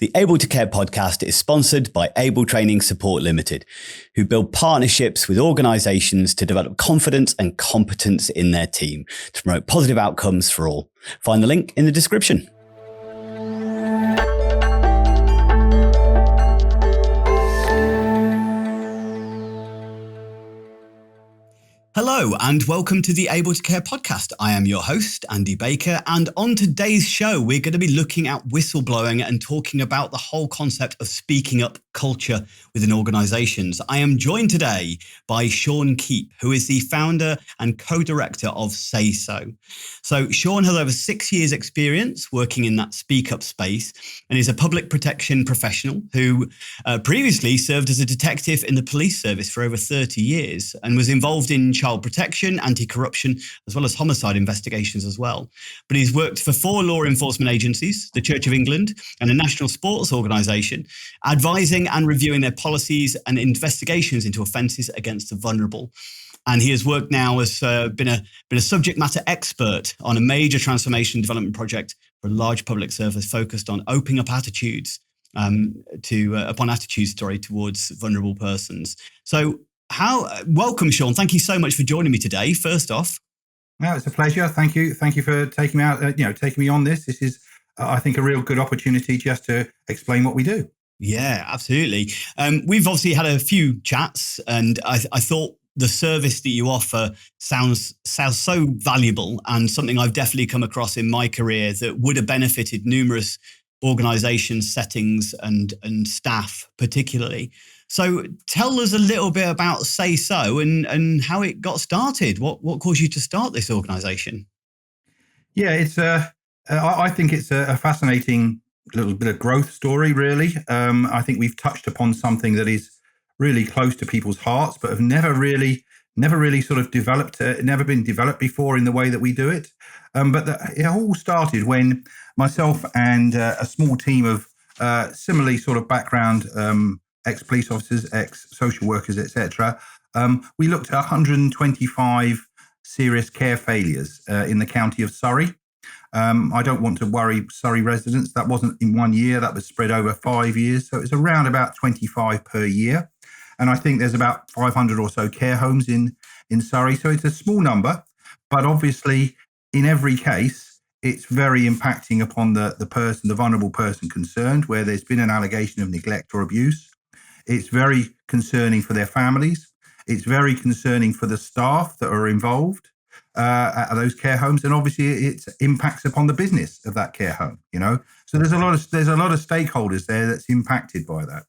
The Able to Care podcast is sponsored by Able Training Support Limited, who build partnerships with organisations to develop confidence and competence in their team to promote positive outcomes for all. Find the link in the description. Hello and welcome to the Able to Care podcast. I am your host, Andy Baker, and on today's show, we're going to be looking at whistleblowing and talking about the whole concept of speaking up culture within organisations. I am joined today by Sean Keep, who is the founder and co-director of SaySo. So Sean has over 6 years experience working in that speak up space and is a public protection professional who previously served as a detective in the police service for over 30 years and was involved in child protection, anti-corruption, as well as homicide investigations as well. But he's worked for 4 law enforcement agencies, the Church of England and a national sports organisation, advising and reviewing their policies and investigations into offences against the vulnerable. And he has worked now as been a subject matter expert on a major transformation development project for a large public service focused on opening up attitudes towards vulnerable persons. So welcome, Sean. Thank you so much for joining me today. First off, no, it's a pleasure. Thank you for taking me out. Taking me on this. This is, I think, a real good opportunity just to explain what we do. Yeah, absolutely. We've obviously had a few chats, and I thought the service that you offer sounds so valuable and something I've definitely come across in my career that would have benefited numerous organizations, settings, and staff particularly. So tell us a little bit about SaySo and how it got started. What caused you to start this organization? Yeah, it's I think it's a fascinating little bit of growth story, really. I think we've touched upon something that is really close to people's hearts, but have never really sort of developed, never been developed before in the way that we do it. But it all started when myself and a small team of similarly sort of background, ex-police officers, ex-social workers, etc. We looked at 125 serious care failures in the county of Surrey. I don't want to worry Surrey residents. That wasn't in 1 year. That was spread over 5 years. So it's around about 25 per year. And I think there's about 500 or so care homes in Surrey. So it's a small number. But obviously, in every case, it's very impacting upon the person, the vulnerable person concerned, where there's been an allegation of neglect or abuse. It's very concerning for their families. It's very concerning for the staff that are involved at those care homes, and obviously it impacts upon the business of that care home. So there's a lot of stakeholders there that's impacted by that.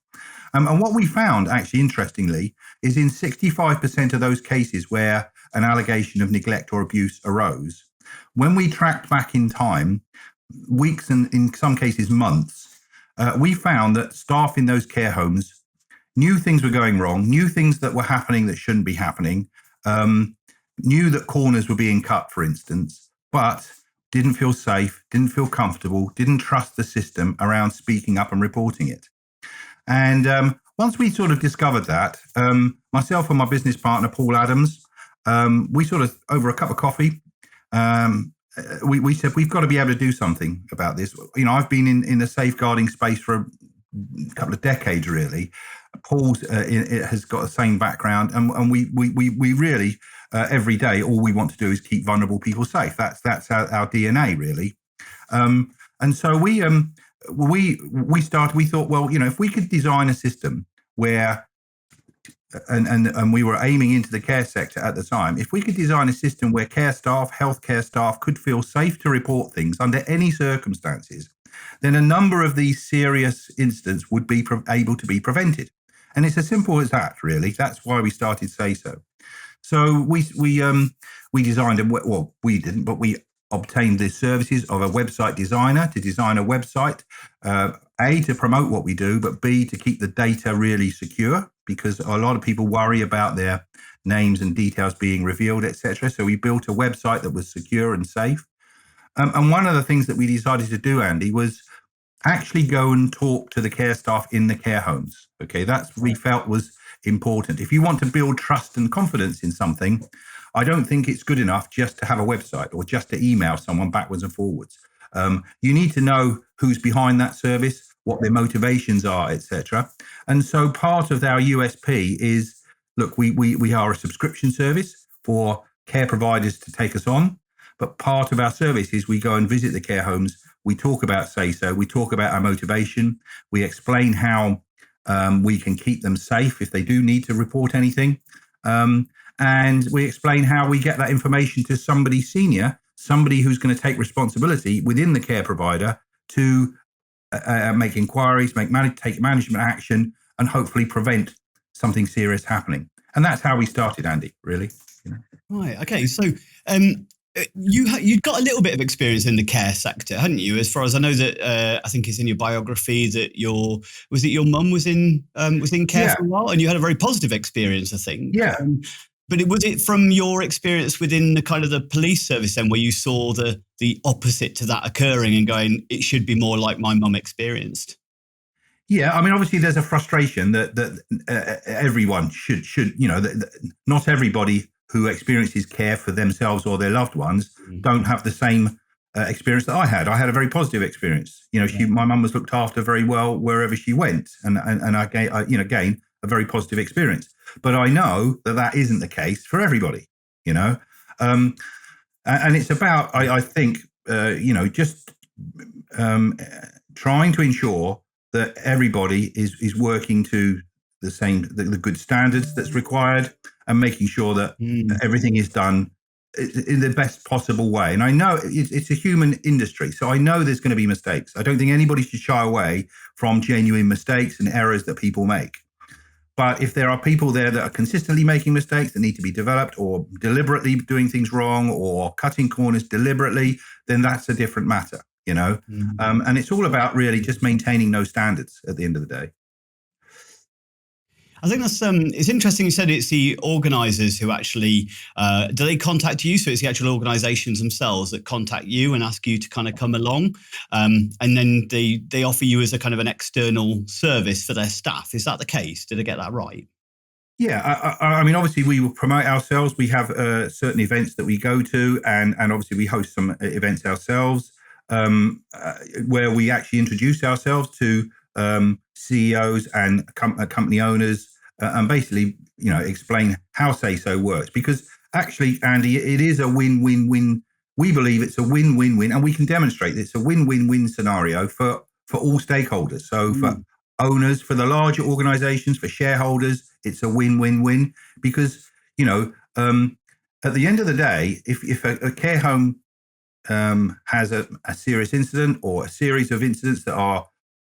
And what we found, actually, interestingly, is in 65% of those cases where an allegation of neglect or abuse arose, when we tracked back in time, weeks and in some cases months, we found that staff in those care homes knew things were going wrong, knew things that were happening that shouldn't be happening, knew that corners were being cut, for instance, but didn't feel safe, didn't feel comfortable, didn't trust the system around speaking up and reporting it. And once we sort of discovered that, myself and my business partner, Paul Adams, we sort of, over a cup of coffee, we said, we've got to be able to do something about this. I've been in the safeguarding space for a couple of decades, really. Paul has got the same background, and we really every day all we want to do is keep vulnerable people safe. That's our DNA, really. And so we thought, well, if we could design a system where, and we were aiming into the care sector at the time, if we could design a system where care staff, healthcare staff could feel safe to report things under any circumstances, then a number of these serious incidents would be able to be prevented. And it's as simple as that, really. That's why we started SaySo. So we designed we didn't, but we obtained the services of a website designer to design a website, A, to promote what we do, but B, to keep the data really secure, because a lot of people worry about their names and details being revealed, etc. So we built a website that was secure and safe. And one of the things that we decided to do, Andy, was actually go and talk to the care staff in the care homes. Okay, that's what we felt was important. If you want to build trust and confidence in something, I don't think it's good enough just to have a website or just to email someone backwards and forwards. You need to know who's behind that service, what their motivations are, etc. And so part of our USP is, look, we are a subscription service for care providers to take us on. But part of our service is we go and visit the care homes. We talk about SaySo. We talk about our motivation. We explain how we can keep them safe if they do need to report anything. And we explain how we get that information to somebody senior, somebody who's going to take responsibility within the care provider to make inquiries, take management action, and hopefully prevent something serious happening. And that's how we started, Andy, really. Right. Okay. So you'd got a little bit of experience in the care sector, hadn't you? As far as I know, that I think it's in your biography that your mum was in care for a while, and you had a very positive experience, I think. Yeah. But was it from your experience within the kind of the police service then, where you saw the opposite to that occurring and going, it should be more like my mum experienced? Yeah, I mean, obviously, there's a frustration that everyone should not everybody who experiences care for themselves or their loved ones don't have the same experience that I had. I had a very positive experience. My mum was looked after very well wherever she went, and I gained a very positive experience. But I know that isn't the case for everybody. And it's about I think just trying to ensure that everybody is working to the good standards that's required, and making sure that everything is done in the best possible way. And I know it's a human industry, so I know there's going to be mistakes. I don't think anybody should shy away from genuine mistakes and errors that people make. But if there are people there that are consistently making mistakes that need to be developed, or deliberately doing things wrong, or cutting corners deliberately, then that's a different matter, And it's all about really just maintaining those standards at the end of the day. I think that's it's interesting. You said it's the organisers who actually do they contact you? So it's the actual organisations themselves that contact you and ask you to kind of come along, and then they offer you as a kind of an external service for their staff. Is that the case? Did I get that right? Yeah, I mean, obviously, we will promote ourselves. We have certain events that we go to, and obviously, we host some events ourselves where we actually introduce ourselves to CEOs and company owners, and basically, explain how SaySo works. Because actually, Andy, it is a win-win-win. We believe it's a win-win-win, and we can demonstrate it's a win-win-win scenario for all stakeholders. So for owners, for the larger organizations, for shareholders, it's a win-win-win. Because at the end of the day, if a care home has a serious incident, or a series of incidents that are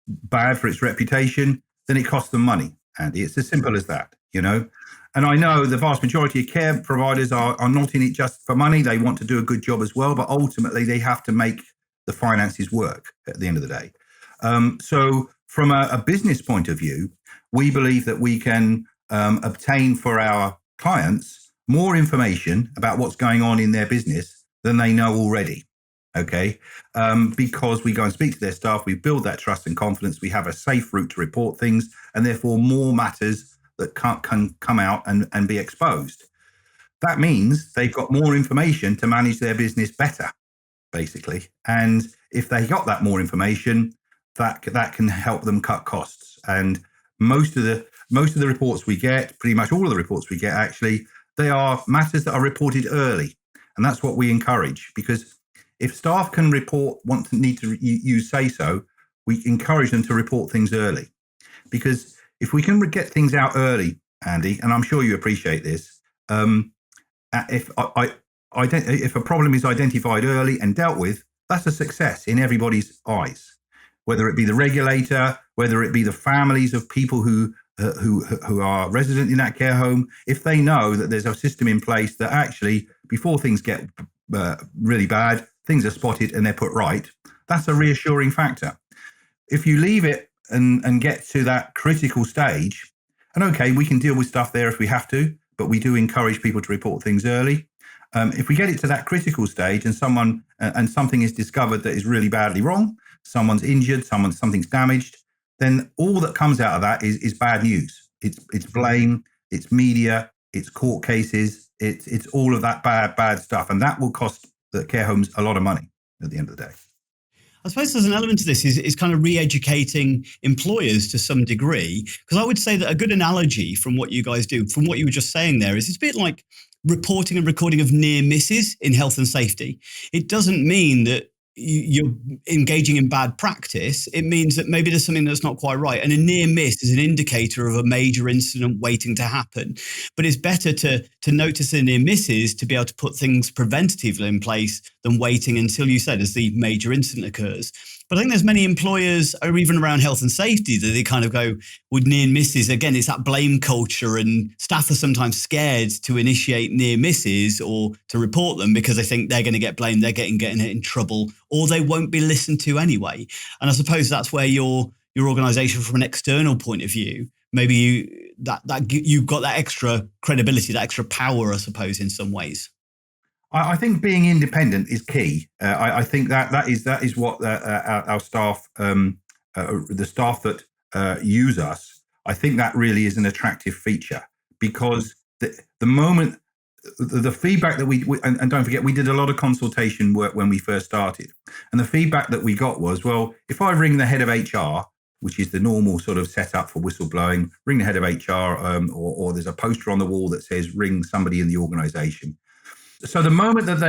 bad for its reputation, then it costs them money, Andy. It's as simple as that, And I know the vast majority of care providers are not in it just for money. They want to do a good job as well, but ultimately they have to make the finances work at the end of the day. So from a business point of view, we believe that we can obtain for our clients more information about what's going on in their business than they know already. Okay, because we go and speak to their staff, we build that trust and confidence, we have a safe route to report things, and therefore more matters that can come out and be exposed. That means they've got more information to manage their business better, basically. And if they got that more information, that can help them cut costs. And most of the reports we get, pretty much all of the reports we get, actually, they are matters that are reported early, and that's what we encourage. Because if staff can need to use SaySo, we encourage them to report things early. Because if we can get things out early, Andy, and I'm sure you appreciate this, if a problem is identified early and dealt with, that's a success in everybody's eyes. Whether it be the regulator, whether it be the families of people who are resident in that care home, if they know that there's a system in place that actually, before things get really bad, things are spotted and they're put right, that's a reassuring factor. If you leave it and get to that critical stage, and okay, we can deal with stuff there if we have to, but we do encourage people to report things early. If we get it to that critical stage and something is discovered that is really badly wrong, someone's injured, something's damaged, then all that comes out of that is bad news. It's blame, it's media, it's court cases, it's all of that bad stuff, and that will cost the care homes a lot of money at the end of the day. I suppose there's an element to this is kind of re-educating employers to some degree, because I would say that a good analogy from what you guys do, from what you were just saying there, is it's a bit like reporting and recording of near misses in health and safety. It doesn't mean that you're engaging in bad practice. It means that maybe there's something that's not quite right. And a near miss is an indicator of a major incident waiting to happen. But it's better to notice the near misses to be able to put things preventatively in place than waiting until, you said, as the major incident occurs. But I think there's many employers, or even around health and safety, that they kind of go with near misses. Again, it's that blame culture, and staff are sometimes scared to initiate near misses or to report them because they think they're going to get blamed, they're getting in trouble, or they won't be listened to anyway. And I suppose that's where your organisation, from an external point of view, maybe you've got that extra credibility, that extra power, I suppose, in some ways. I think being independent is key. I think that is what our staff, the staff that use us, I think that really is an attractive feature, because the moment, the feedback that we and don't forget, we did a lot of consultation work when we first started, and the feedback that we got was, well, if I ring the head of HR, which is the normal sort of setup for whistleblowing, ring the head of HR, or there's a poster on the wall that says ring somebody in the organisation. So the moment that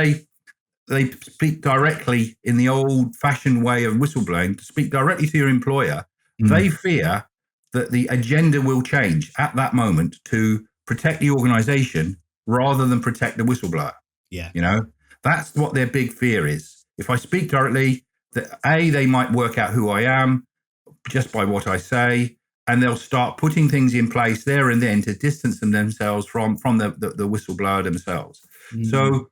they speak directly in the old-fashioned way of whistleblowing, to speak directly to your employer, they fear that the agenda will change at that moment to protect the organisation rather than protect the whistleblower. Yeah, that's what their big fear is. If I speak directly, that they might work out who I am just by what I say, and they'll start putting things in place there and then to distance themselves from the whistleblower themselves. So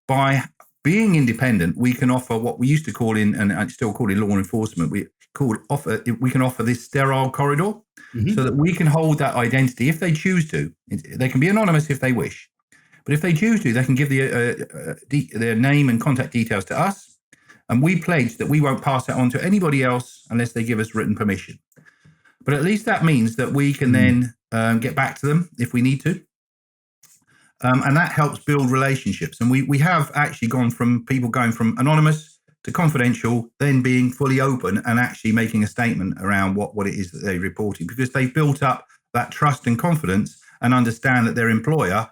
by being independent, we can offer what we used to call and I still call in law enforcement, we can offer this sterile corridor, so that we can hold that identity if they choose to. They can be anonymous if they wish, but if they choose to, they can give their name and contact details to us, and we pledge that we won't pass that on to anybody else unless they give us written permission. But at least that means that we can then get back to them if we need to. And that helps build relationships. And we have actually gone from people going from anonymous to confidential, then being fully open and actually making a statement around what it is that they're reporting, because they've built up that trust and confidence and understand that their employer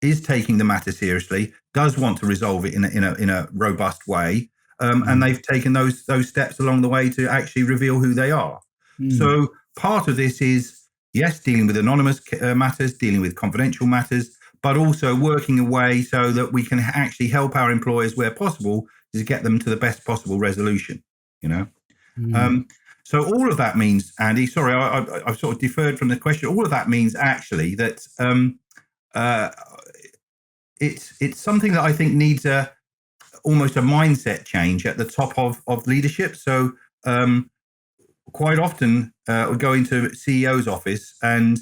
is taking the matter seriously, does want to resolve it in a robust way. And they've taken those steps along the way to actually reveal who they are. So part of this is, yes, dealing with anonymous matters, dealing with confidential matters, but also working a way so that we can actually help our employers where possible to get them to the best possible resolution, So all of that means, Andy, sorry, I've sort of deferred from the question. All of that means actually that it's something that I think needs almost a mindset change at the top of leadership. So quite often we go into CEO's office and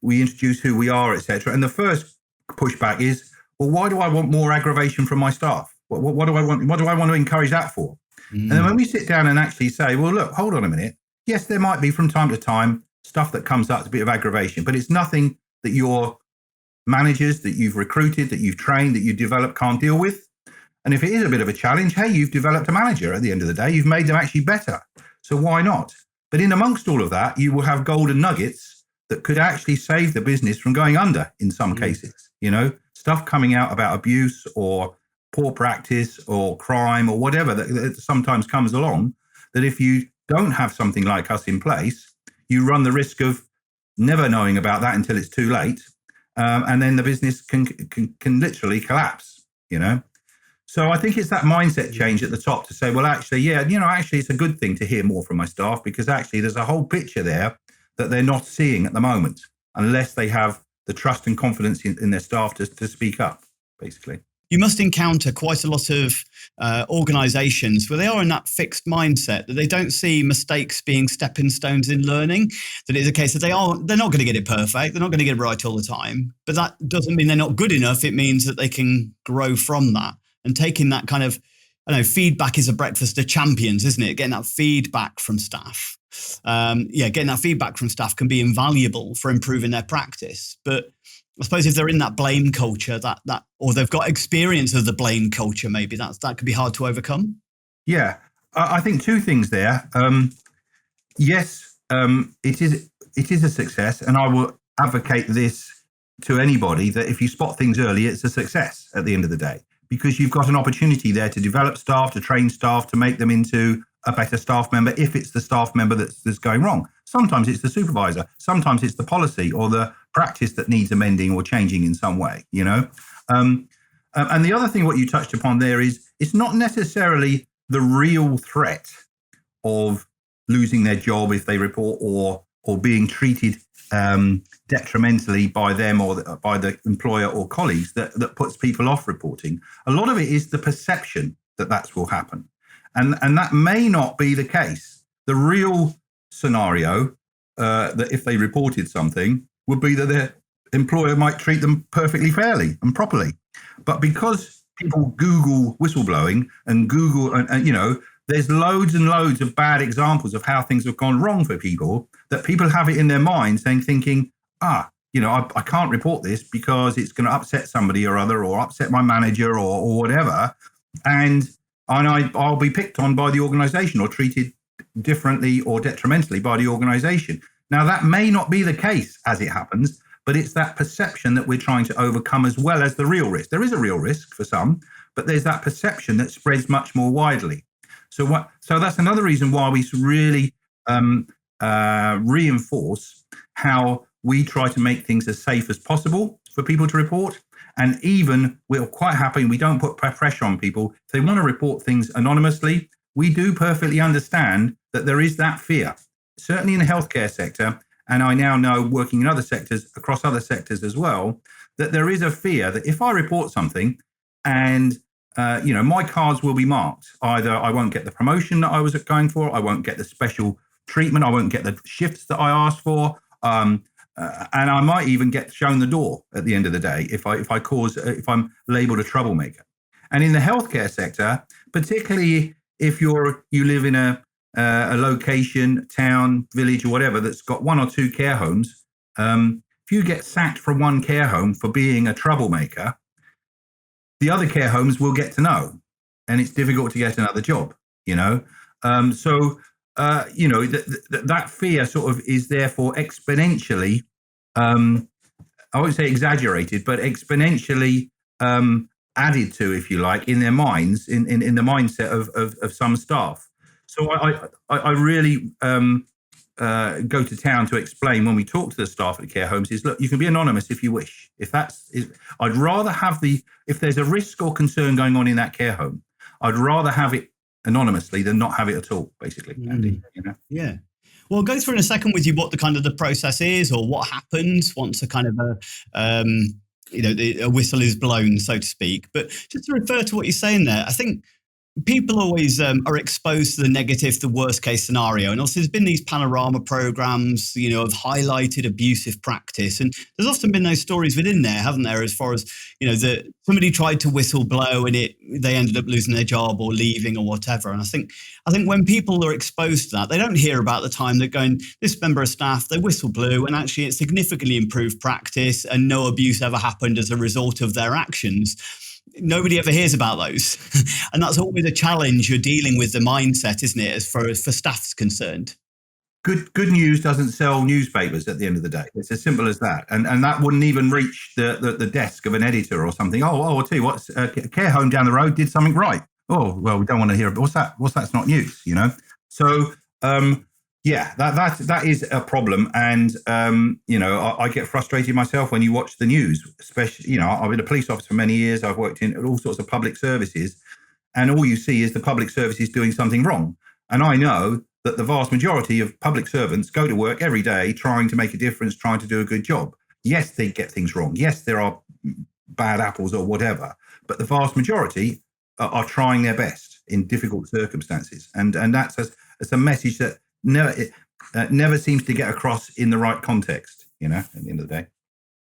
we introduce who we are, etc. And the first pushback is, well, why do I want more aggravation from my staff? What do I want? What do I want to encourage that for? And then when we sit down and actually say, well, look, hold on a minute. Yes, there might be from time to time stuff that comes up, a bit of aggravation, but it's nothing that your managers that you've recruited, that you've trained, that you've developed can't deal with. And if it is a bit of a challenge, hey, you've developed a manager at the end of the day. You've made them actually better. So why not? But in amongst all of that, you will have golden nuggets that could actually save the business from going under in some cases. Stuff coming out about abuse or poor practice or crime or whatever that sometimes comes along, that if you don't have something like us in place, you run the risk of never knowing about that until it's too late. And then the business can literally collapse, So I think it's that mindset change at the top to say, well, actually, actually it's a good thing to hear more from my staff, because actually there's a whole picture there that they're not seeing at the moment unless they have the trust and confidence in their staff to speak up, basically. You must encounter quite a lot of organizations where they are in that fixed mindset that they don't see mistakes being stepping stones in learning, that it's a case that they're not going to get it perfect. They're not going to get it right all the time, but that doesn't mean they're not good enough. It means that they can grow from that. And taking that kind of, feedback is a breakfast of champions, isn't it? Getting that feedback from staff. Getting that feedback from staff can be invaluable for improving their practice. But I suppose if they're in that blame culture, or they've got experience of the blame culture, maybe that could be hard to overcome. Yeah, I think two things there. Yes, it is a success, and I will advocate this to anybody that if you spot things early, it's a success at the end of the day, because you've got an opportunity there to develop staff, to train staff, to make them into a better staff member if it's the staff member that's going wrong. Sometimes it's the supervisor, sometimes it's the policy or the practice that needs amending or changing in some way, you know. And the other thing, what you touched upon there, is it's not necessarily the real threat of losing their job if they report, or being treated detrimentally by them or by the employer or colleagues that puts people off reporting. A lot of it is the perception that will happen. And that may not be the case. The real scenario that if they reported something would be that their employer might treat them perfectly fairly and properly. But because people Google whistleblowing and Google, and you know, there's loads and loads of bad examples of how things have gone wrong for people, that people have it in their minds thinking, you know, I can't report this because it's going to upset somebody or other, or upset my manager or whatever. And I'll be picked on by the organization or treated differently or detrimentally by the organization. Now, that may not be the case as it happens, but it's that perception that we're trying to overcome, as well as the real risk. There is a real risk for some, but there's that perception that spreads much more widely. So that's another reason why we really reinforce how we try to make things as safe as possible for people to report. And even we're quite happy, and we don't put pressure on people. If they want to report things anonymously, we do perfectly understand that there is that fear, certainly in the healthcare sector. And I now know, working in other sectors, across other sectors as well, that there is a fear that if I report something and you know, my cards will be marked. Either I won't get the promotion that I was going for, I won't get the special treatment, I won't get the shifts that I asked for, and I might even get shown the door at the end of the day if I'm labelled a troublemaker. And in the healthcare sector, particularly if you live in a location, town, village, or whatever that's got one or two care homes, if you get sacked from one care home for being a troublemaker, the other care homes will get to know, and it's difficult to get another job, you know. You know, that fear sort of is therefore exponentially, I won't say exaggerated, but exponentially added to, if you like, in their minds, in the mindset of some staff. So I really go to town to explain when we talk to the staff at care homes is, look, you can be anonymous if you wish. I'd rather have if there's a risk or concern going on in that care home, I'd rather have it anonymously than not have it at all, basically, Andy, you know? Yeah. Well, I'll go through in a second with you what the process is, or what happens once a kind of a whistle is blown, so to speak. But just to refer to what you're saying there, I think people always are exposed to the negative, the worst case scenario. And also there's been these panorama programs, you know, have highlighted abusive practice. And there's often been those stories within there, haven't there, as far as, you know, that somebody tried to whistle blow and they ended up losing their job or leaving or whatever. And I think when people are exposed to that, they don't hear about the time they're going, this member of staff, they whistle blew and actually it significantly improved practice and no abuse ever happened as a result of their actions. Nobody ever hears about those. And that's always a challenge you're dealing with, the mindset, isn't it, as far as for staff's concerned? Good news doesn't sell newspapers at the end of the day. It's as simple as that. And that wouldn't even reach the desk of an editor or something. I'll tell you what, a care home down the road did something right. Oh, well, we don't want to hear it. What's that? That's not news, you know? So, yeah, that is a problem. And, you know, I get frustrated myself when you watch the news, especially, you know, I've been a police officer for many years. I've worked in all sorts of public services, and all you see is the public services doing something wrong. And I know that the vast majority of public servants go to work every day trying to make a difference, trying to do a good job. Yes, they get things wrong. Yes, there are bad apples or whatever, but the vast majority are trying their best in difficult circumstances. And that's a message that never seems to get across in the right context, you know, at the end of the day.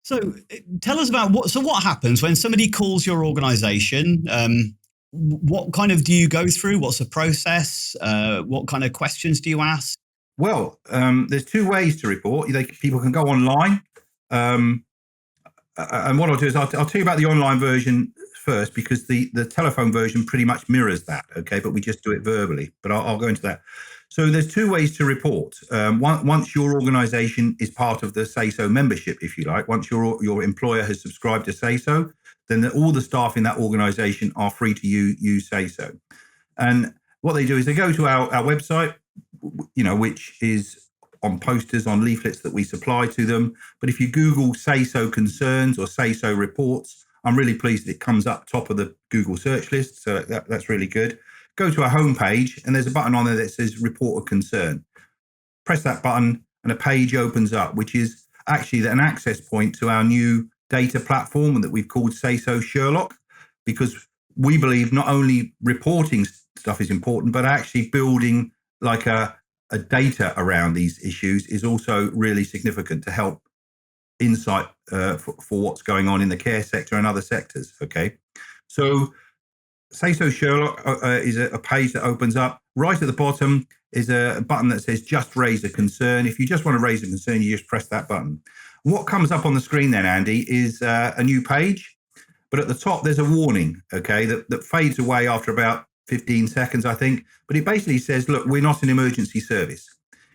So tell us about what happens when somebody calls your organization. What kind of do you go through? What's the process? What kind of questions do you ask? Well, there's two ways to report. People can go online. And what I'll do is I'll tell you about the online version first because the telephone version pretty much mirrors that, okay? But we just do it verbally, but I'll go into that. So there's two ways to report. Once your organization is part of the SaySo membership, if you like, once your employer has subscribed to SaySo, then all the staff in that organization are free to use SaySo. And what they do is they go to our website, which is on posters, on leaflets that we supply to them. But if you Google SaySo concerns or SaySo reports, I'm really pleased that it comes up top of the Google search list. So that's really good. Go to our homepage and there's a button on there that says report a concern. Press that button and a page opens up, which is actually an access point to our new data platform that we've called SaySo Sherlock, because we believe not only reporting stuff is important, but actually building like a data around these issues is also really significant to help insight for what's going on in the care sector and other sectors. Okay, so SaySo Sherlock is a page that opens up. Right at the bottom is a button that says just raise a concern. If you just want to raise a concern, you just press that button. What comes up on the screen then, Andy, is a new page, but at the top there's a warning, okay, that fades away after about 15 seconds, I think. But it basically says, look, we're not an emergency service.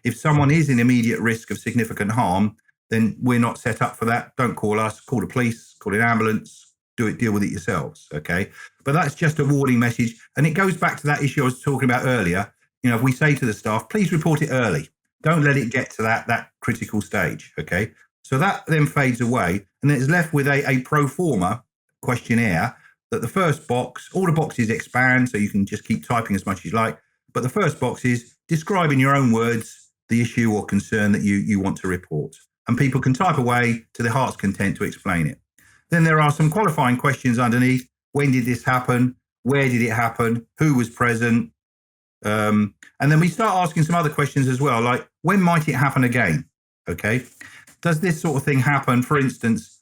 If someone is in immediate risk of significant harm, then we're not set up for that. Don't call us, call the police, call an ambulance, deal with it yourselves, okay? But that's just a warning message. And it goes back to that issue I was talking about earlier. If we say to the staff, please report it early. Don't let it get to that critical stage, okay? So that then fades away and then it's left with a pro forma questionnaire that the first box, all the boxes expand, so you can just keep typing as much as you like. But the first box is describe in your own words the issue or concern that you want to report. And people can type away to their heart's content to explain it. Then there are some qualifying questions underneath. When did this happen? Where did it happen? Who was present? And then we start asking some other questions as well, like when might it happen again? Okay. Does this sort of thing happen, for instance,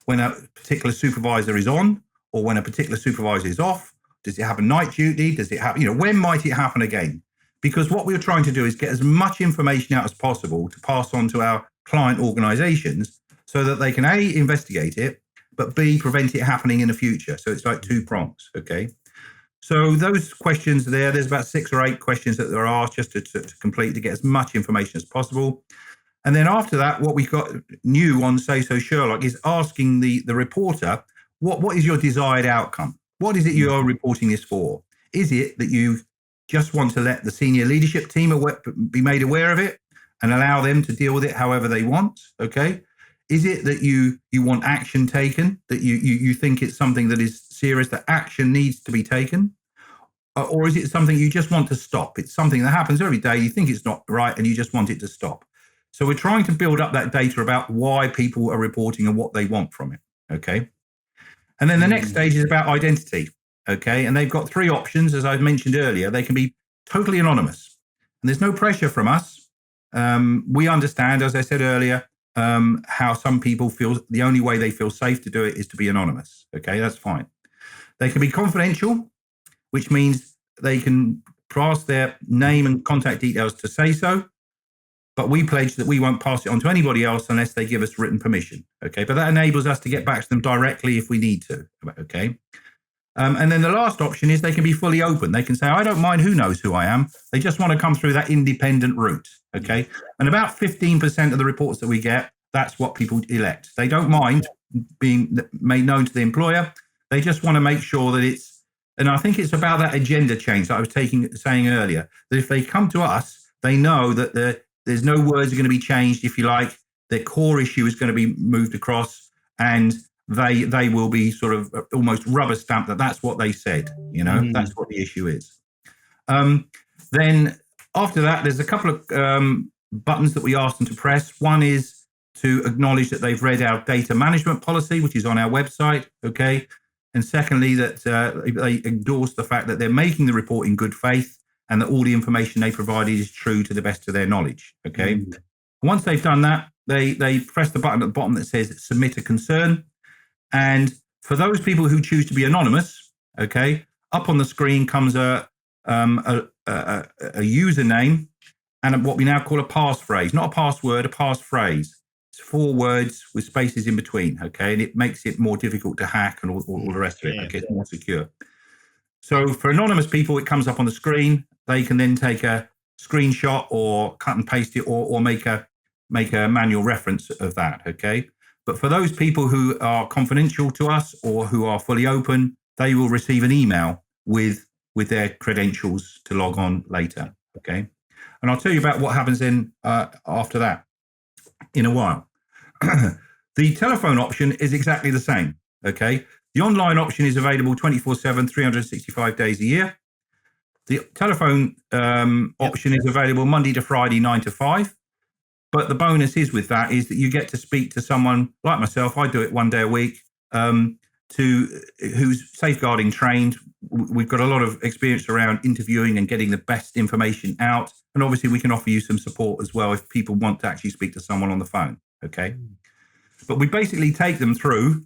when a particular supervisor is on or when a particular supervisor is off? Does it happen night duty? Does it happen, when might it happen again? Because what we're trying to do is get as much information out as possible to pass on to our client organizations so that they can A, investigate it, but B, prevent it happening in the future. So it's like two prongs, okay? So those questions there's about 6 or 8 questions that there are just to complete to get as much information as possible. And then after that, what we've got new on SaySo Sherlock is asking the reporter, what is your desired outcome? What is it you are reporting this for? Is it that you just want to let the senior leadership team be made aware of it and allow them to deal with it however they want? Okay. Is it that you want action taken, that you think it's something that is serious, that action needs to be taken? Or is it something you just want to stop? It's something that happens every day. You think it's not right and you just want it to stop. So we're trying to build up that data about why people are reporting and what they want from it. Okay. And then the next stage is about identity. Okay. And they've got 3 options, as I mentioned earlier. They can be totally anonymous and there's no pressure from us. We understand, as I said earlier, how some people feel the only way they feel safe to do it is to be anonymous. Okay. That's fine. They can be confidential, which means they can pass their name and contact details to SaySo, but we pledge that we won't pass it on to anybody else unless they give us written permission. Okay, but that enables us to get back to them directly if we need to. Okay, and then the last option is they can be fully open. They can say, I don't mind who knows who I am. They just want to come through that independent route. Okay, and about 15% of the reports that we get, that's what people elect. They don't mind being made known to the employer. They just want to make sure that it's, and I think it's about that agenda change that I was saying earlier, that if they come to us, they know that there's no words are going to be changed, if you like. Their core issue is going to be moved across, and they will be sort of almost rubber stamped that that's what they said. That's what the issue is. Then after that, there's a couple of buttons that we ask them to press. One is to acknowledge that they've read our data management policy, which is on our website. Okay. And secondly, that they endorse the fact that they're making the report in good faith and that all the information they provided is true to the best of their knowledge. Okay. Once they've done that, they press the button at the bottom that says submit a concern. And for those people who choose to be anonymous, okay, up on the screen comes a username and what we now call a passphrase, not a password, a passphrase. It's 4 words with spaces in between, okay? And it makes it more difficult to hack and all the rest of it, okay? It's more secure. So for anonymous people, it comes up on the screen. They can then take a screenshot or cut and paste it or make a manual reference of that, okay? But for those people who are confidential to us or who are fully open, they will receive an email with their credentials to log on later, okay? And I'll tell you about what happens then after that in a while. The telephone option is exactly the same, okay? The online option is available 24/7, 365 days a year. The telephone option is available Monday to Friday, 9 to 5. But the bonus is with that is that you get to speak to someone like myself. I do it 1 day a week, who's safeguarding trained. We've got a lot of experience around interviewing and getting the best information out. And obviously we can offer you some support as well if people want to actually speak to someone on the phone, okay? But we basically take them through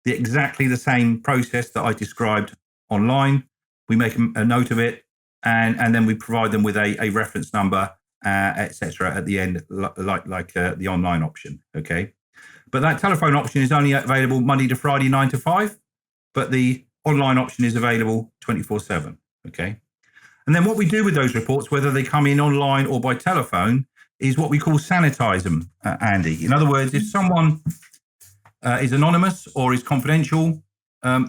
exactly the same process that I described online. We make a note of it, and then we provide them with a reference number, etc. at the end, like the online option, okay? But that telephone option is only available Monday to Friday, 9 to 5, but the online option is available 24/7, okay? And then what we do with those reports, whether they come in online or by telephone, is what we call sanitize them, Andy. In other words, if someone is anonymous or is confidential,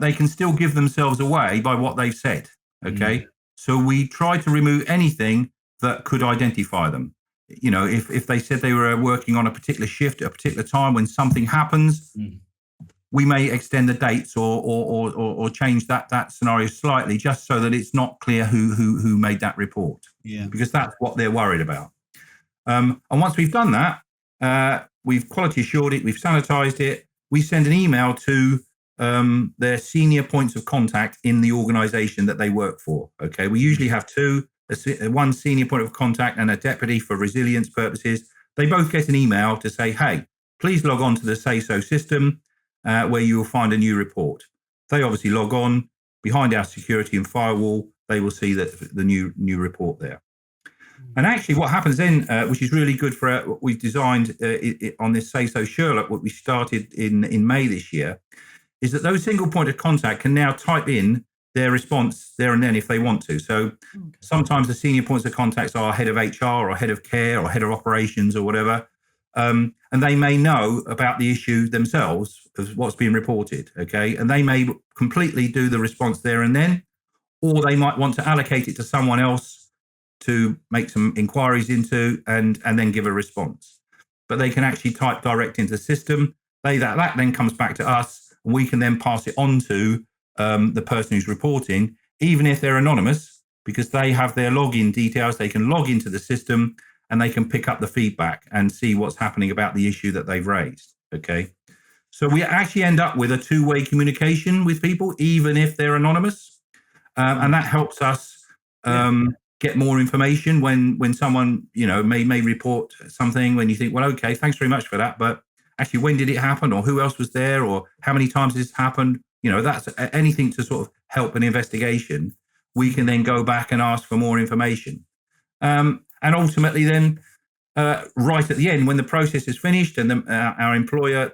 they can still give themselves away by what they've said, okay? So we try to remove anything that could identify them. You know, if they said they were working on a particular shift at a particular time when something happens, we may extend the dates or change that scenario slightly just so that it's not clear who made that report. Yeah. Because that's what they're worried about. And once we've done that, we've quality assured it, we've sanitized it, we send an email to their senior points of contact in the organization that they work for. Okay, we usually have two, one senior point of contact and a deputy for resilience purposes. They both get an email to say, hey, please log on to the SaySo system where you will find a new report. They obviously log on. Behind our security and firewall, they will see that the new report there. And actually what happens then, which is really good for what we've designed on this SaySo Sherlock, what we started in May this year, is that those single point of contact can now type in their response there and then if they want to. So sometimes the senior points of contacts are head of HR or head of care or head of operations or whatever. And they may know about the issue themselves of what's being reported, okay? And they may completely do the response there and then, or they might want to allocate it to someone else to make some inquiries into and then give a response. But they can actually type direct into the system. That then comes back to us, and we can then pass it on to the person who's reporting, even if they're anonymous, because they have their login details. They can log into the system and they can pick up the feedback and see what's happening about the issue that they've raised, okay? So we actually end up with a two-way communication with people, even if they're anonymous. And that helps us get more information when someone, you know, may report something when you think, well, okay, thanks very much for that. But actually, when did it happen, or who else was there, or how many times has this happened? You know, that's anything to sort of help an investigation. We can then go back and ask for more information. And ultimately then, right at the end, when the process is finished and our employers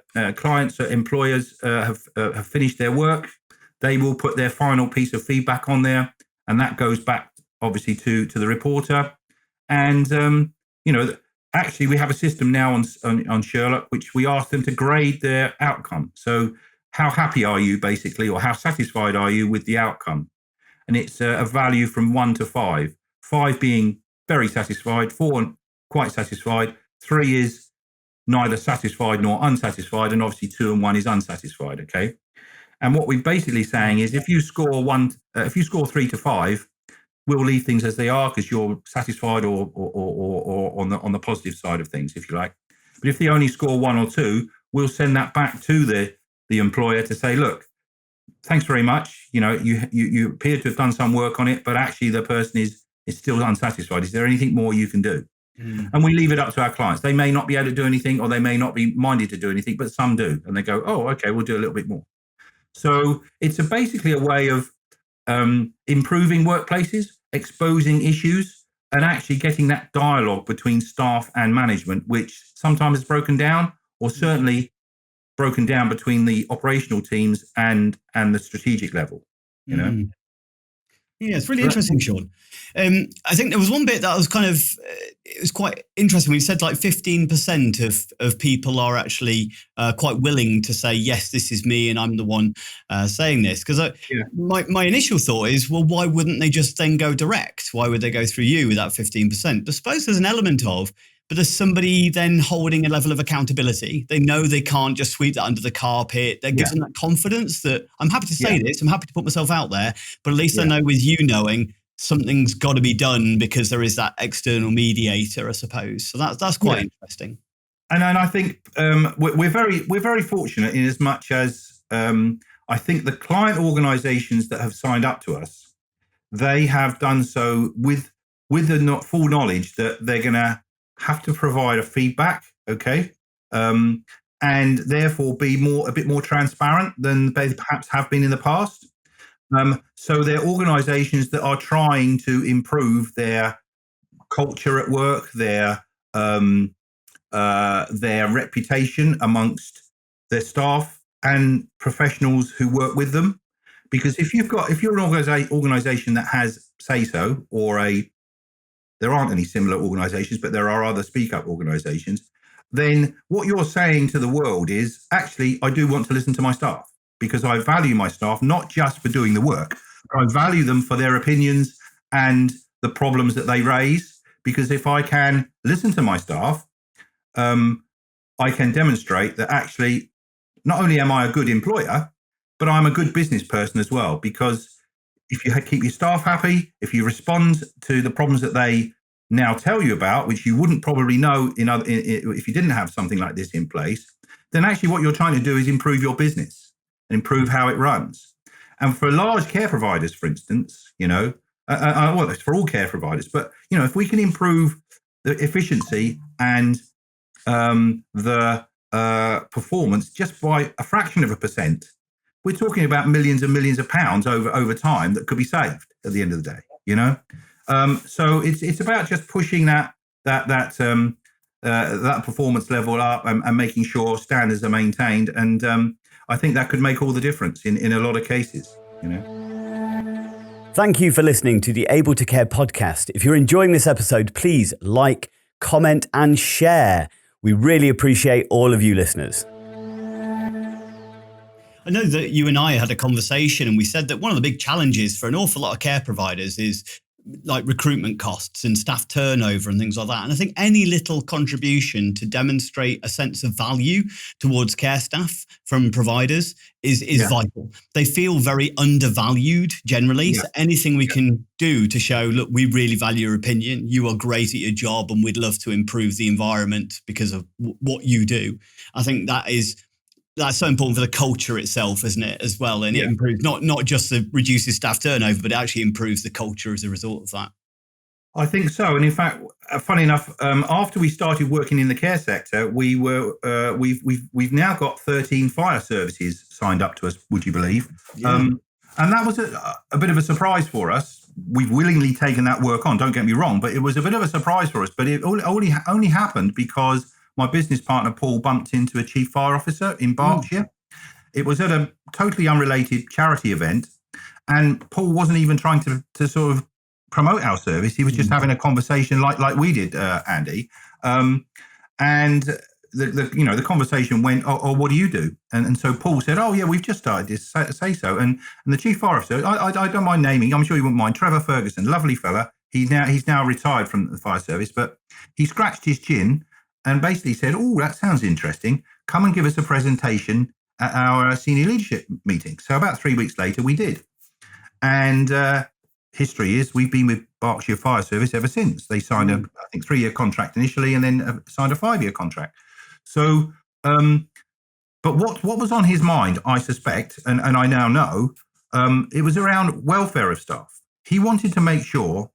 have finished their work, they will put their final piece of feedback on there. And that goes back, obviously, to the reporter. And, you know, actually, we have a system now on Sherlock, which we ask them to grade their outcome. So how happy are you, basically, or how satisfied are you with the outcome? And it's a value from 1 to 5. 5 being very satisfied, 4 quite satisfied, 3 is neither satisfied nor unsatisfied, and obviously 2 and 1 is unsatisfied, okay? And what we're basically saying is if you score 3 to 5, we'll leave things as they are because you're satisfied or on the positive side of things, if you like. But if they only score 1 or 2, we'll send that back to the employer to say, look, thanks very much. You know, you appear to have done some work on it, but actually the person is still unsatisfied. Is there anything more you can do? And we leave it up to our clients. They may not be able to do anything, or they may not be minded to do anything, but some do. And they go, oh, okay, we'll do a little bit more. So it's basically a way of improving workplaces, exposing issues, and actually getting that dialogue between staff and management, which sometimes is broken down, or certainly broken down between the operational teams and the strategic level, you know. Yeah, it's really So interesting, Sean. I think there was one bit that was kind of, it was quite interesting when you said like 15% of people are actually quite willing to say, yes, this is me and I'm the one saying this. Because yeah, my initial thought is, well, why wouldn't they just then go direct? Why would they go through you with that 15%? But I suppose there's an element of, but there's somebody then holding a level of accountability. They know they can't just sweep that under the carpet. That gives them that confidence that I'm happy to say this, I'm happy to put myself out there, but at least I know with you knowing something's got to be done because there is that external mediator, I suppose. So that's quite interesting. And I think we're very fortunate in as much as I think the client organisations that have signed up to us, they have done so with the full knowledge that they're going to have to provide a feedback, and therefore be a bit more transparent than they perhaps have been in the past. So they're organisations that are trying to improve their culture at work, their reputation amongst their staff and professionals who work with them. Because if you're an organisation that has SaySo, there aren't any similar organisations, but there are other speak up organisations, then what you're saying to the world is, actually, I do want to listen to my staff because I value my staff, not just for doing the work, but I value them for their opinions and the problems that they raise. Because if I can listen to my staff, I can demonstrate that actually, not only am I a good employer, but I'm a good business person as well. Because if you keep your staff happy, if you respond to the problems that they now tell you about, which you wouldn't probably know if you didn't have something like this in place, then actually what you're trying to do is improve your business and improve how it runs. And for large care providers, for instance, well, it's for all care providers, but if we can improve the efficiency and the performance just by a fraction of a percent, we're talking about millions and millions of pounds over time that could be saved at the end of the day. So it's about just pushing that performance level up and making sure standards are maintained, and I think that could make all the difference in a lot of cases. Thank you for listening to the Able to Care podcast. If you're enjoying this episode, please like, comment, and share. We really appreciate all of you listeners. I know that you and I had a conversation and we said that one of the big challenges for an awful lot of care providers is like recruitment costs and staff turnover and things like that. And I think any little contribution to demonstrate a sense of value towards care staff from providers is vital. They feel very undervalued generally. Yeah. So anything we can do to show, look, we really value your opinion. You are great at your job and we'd love to improve the environment because of what you do. I think that's so important for the culture itself, isn't it, as well? And it improves, not just the reduces staff turnover, but it actually improves the culture as a result of that. I think so. And in fact, funny enough, after we started working in the care sector, we've now got 13 fire services signed up to us, would you believe? Yeah. And that was a bit of a surprise for us. We've willingly taken that work on, don't get me wrong, but it was a bit of a surprise for us. But it only happened because my business partner, Paul, bumped into a chief fire officer in Berkshire. It was at a totally unrelated charity event. And Paul wasn't even trying to sort of promote our service. He was just having a conversation like we did, Andy. And the conversation went, oh, what do you do? And so Paul said, oh, yeah, we've just started this SaySo. And the chief fire officer, I don't mind naming, I'm sure you wouldn't mind, Trevor Ferguson, lovely fella. He's now retired from the fire service, but he scratched his chin and basically said, oh, that sounds interesting. Come and give us a presentation at our senior leadership meeting. So about 3 weeks later, we did. And history is we've been with Berkshire Fire Service ever since. They signed I think, 3-year contract initially and then signed a 5-year contract. So, but what was on his mind, I suspect, and I now know, it was around welfare of staff. He wanted to make sure,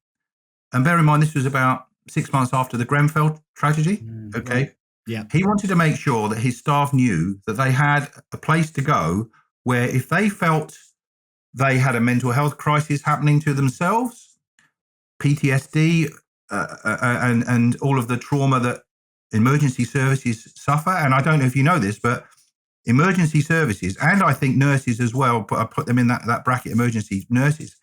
and bear in mind, this was about 6 months after the Grenfell tragedy. Okay. Right. Yeah. He wanted to make sure that his staff knew that they had a place to go where if they felt they had a mental health crisis happening to themselves, PTSD, and all of the trauma that emergency services suffer. And I don't know if you know this, but emergency services, and I think nurses as well, I put them in that bracket, emergency nurses,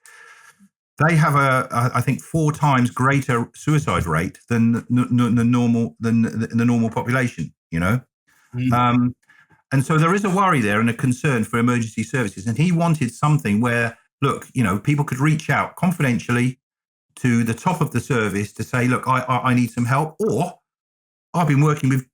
they have I think 4 times greater suicide rate than the normal population, you know. Mm. And so there is a worry there and a concern for emergency services. And he wanted something where, look, you know, people could reach out confidentially to the top of the service to say, look, I need some help, or I've been working with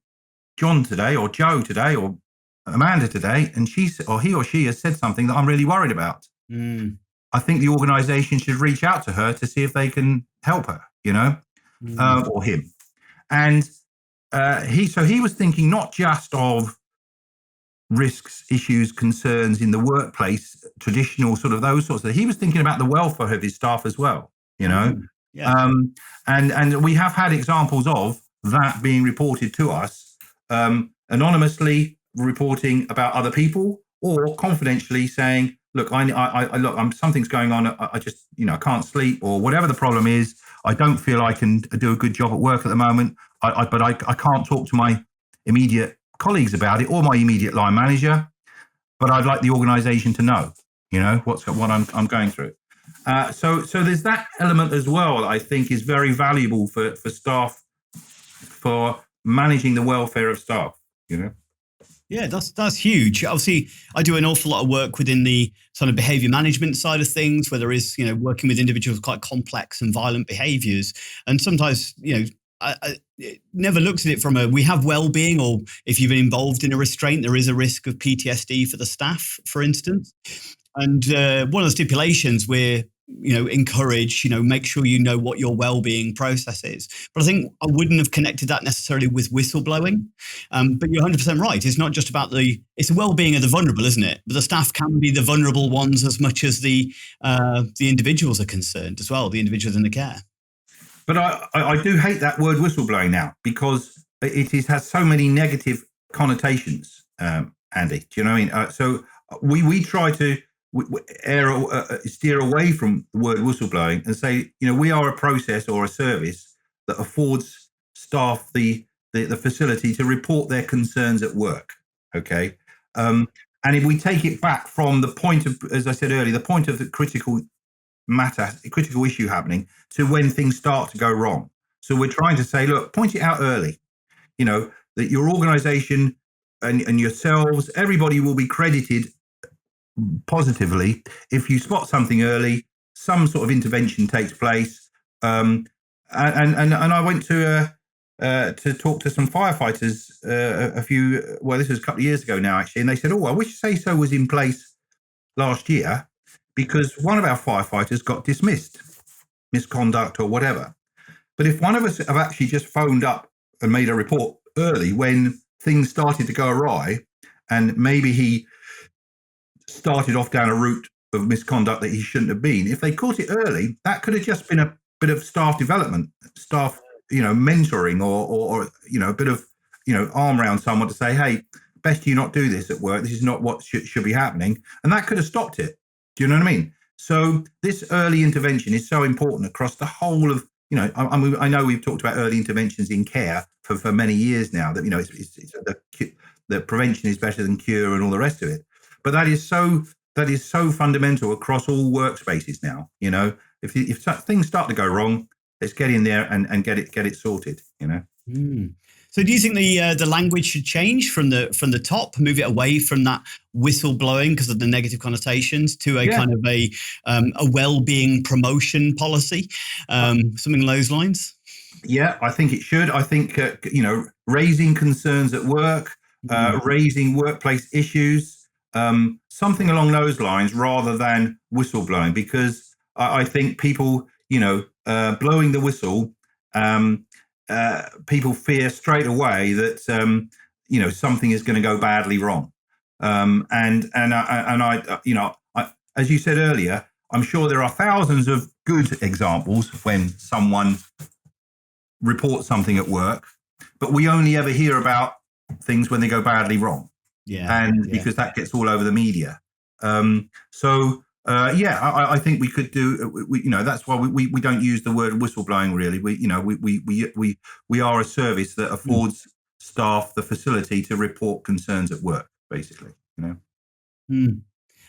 John today, or Joe today, or Amanda today, and he or she has said something that I'm really worried about. Mm. I think the organization should reach out to her to see if they can help her, you know, or him. And he was thinking not just of risks, issues, concerns in the workplace, traditional sort of those sorts of things. He was thinking about the welfare of his staff as well, you know. Yeah. And we have had examples of that being reported to us, anonymously reporting about other people, or confidentially saying, look, look, something's going on. I just, you know, I can't sleep, or whatever the problem is. I don't feel I can do a good job at work at the moment. But I can't talk to my immediate colleagues about it, or my immediate line manager. But I'd like the organisation to know, you know, what I'm going through. So there's that element as well that I think is very valuable for staff, for managing the welfare of staff, you know. Yeah, that's huge. Obviously, I do an awful lot of work within the sort of behavior management side of things, where there is, you know, working with individuals with quite complex and violent behaviors. And sometimes, you know, I never looked at it from we have well-being, or if you've been involved in a restraint, there is a risk of PTSD for the staff, for instance. And one of the stipulations we're, you know, encourage, you know, make sure you know what your well-being process is. But I think I wouldn't have connected that necessarily with whistleblowing. But you're 100% right. It's not just about it's the well-being of the vulnerable, isn't it? But the staff can be the vulnerable ones as much as the individuals are concerned as well, the individuals in the care. But I do hate that word whistleblowing now, because has so many negative connotations, Andy. Do you know what I mean? So we try to steer away from the word whistleblowing and say, you know, we are a process or a service that affords staff the facility to report their concerns at work. Okay. And if we take it back from the point of, as I said earlier, the point of the critical issue happening to when things start to go wrong. So we're trying to say, look, point it out early, you know, that your organization and yourselves, everybody will be credited positively if you spot something early, some sort of intervention takes place. And I went to talk to some firefighters this was a couple of years ago now, actually, and they said, oh, I wish SaySo was in place last year, because one of our firefighters got dismissed, misconduct or whatever. But if one of us have actually just phoned up and made a report early when things started to go awry, and maybe he started off down a route of misconduct that he shouldn't have been, if they caught it early, that could have just been a bit of staff development, staff, you know, mentoring, or you know, a bit of, you know, arm around someone to say, hey, best you not do this at work. This is not what should be happening. And that could have stopped it. Do you know what I mean? So this early intervention is so important across the whole of, you know, I know we've talked about early interventions in care for many years now, that, you know, it's the prevention is better than cure and all the rest of it. But that is so fundamental across all workspaces now. You know, if things start to go wrong, let's get in there and get it sorted, you know. So do you think the language should change from the top, move it away from that whistleblowing because of the negative connotations to a kind of a well-being promotion policy, something along those lines? Yeah, I think it should. I think, you know, raising concerns at work, raising workplace issues, something along those lines, rather than whistleblowing, because I think people, you know, blowing the whistle, people fear straight away that, you know, something is going to go badly wrong. And I, you know, as you said earlier, I'm sure there are thousands of good examples when someone reports something at work, but we only ever hear about things when they go badly wrong. Because that gets all over the media. So I think we could do. That's why we don't use the word whistleblowing. Really, we are a service that Mm. affords staff the facility to report concerns at work. Basically, Mm.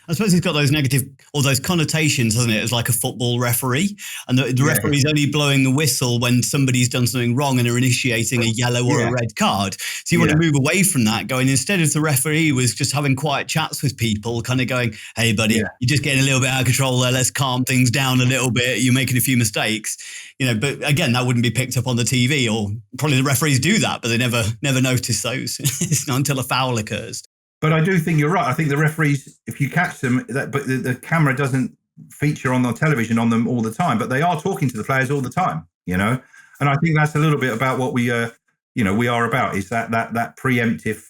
I suppose it's got those negative or those connotations, hasn't it? As like a football referee, and the Yeah, referee's only blowing the whistle when somebody's done something wrong and are initiating a yellow or a yeah, red card. So you want to yeah, move away from that, going instead of the referee was just having quiet chats with people, kind of going, "Hey, buddy, yeah. you're just getting a little bit out of control there. Let's calm things down a little bit. You're making a few mistakes." But again, that wouldn't be picked up on the TV, or probably the referees do that, but they never notice those. It's not until a foul occurs. But I do think you're right. I think the referees, if you catch them, but the camera doesn't feature on the television on them all the time, but they are talking to the players all the time, And I think that's a little bit about what we are about, is that preemptive,